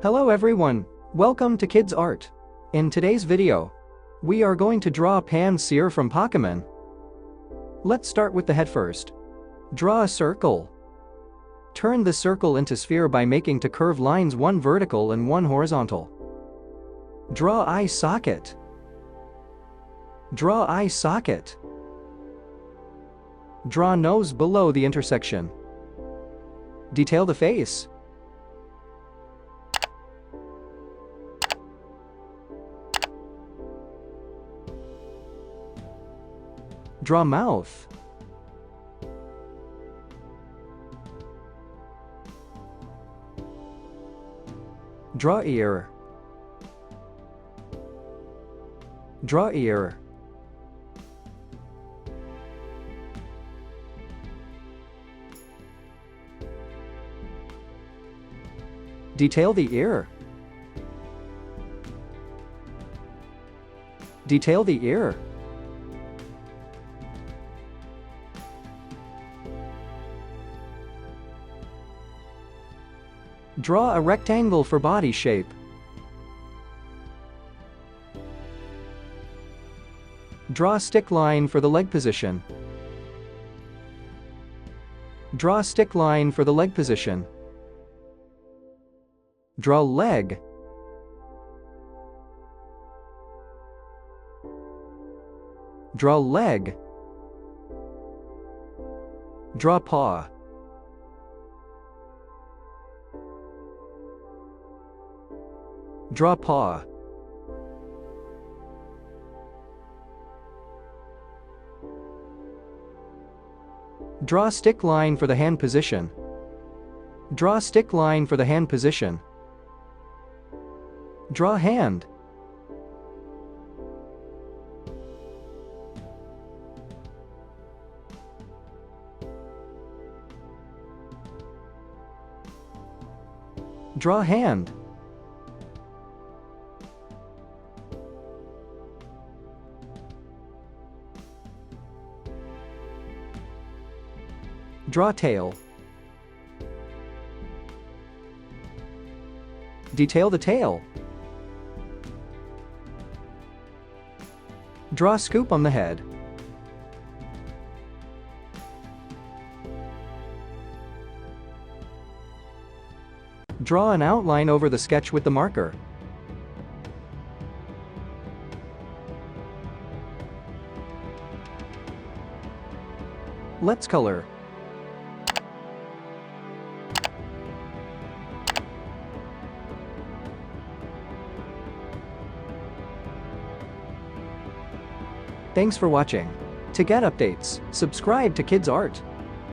Hello everyone, welcome to Kidz Art. In today's video, we are going to draw Pansear from Pokemon. Let's start with the head first. Draw a circle. Turn the circle into sphere by making two curved lines, one vertical and one horizontal. Draw eye socket. Draw eye socket. Draw nose below the intersection. Detail the face. Draw mouth. Draw ear. Draw ear. Detail the ear. Detail the ear. Draw a rectangle for body shape. Draw a stick line for the leg position. Draw a stick line for the leg position. Draw leg. Draw leg. Draw paw. Draw paw. Draw stick line for the hand position. Draw stick line for the hand position. Draw hand. Draw hand. Draw tail. Detail the tail. Draw scoop on the head. Draw an outline over the sketch with the marker. Let's color. Thanks for watching. To get updates, subscribe to Kidz Art.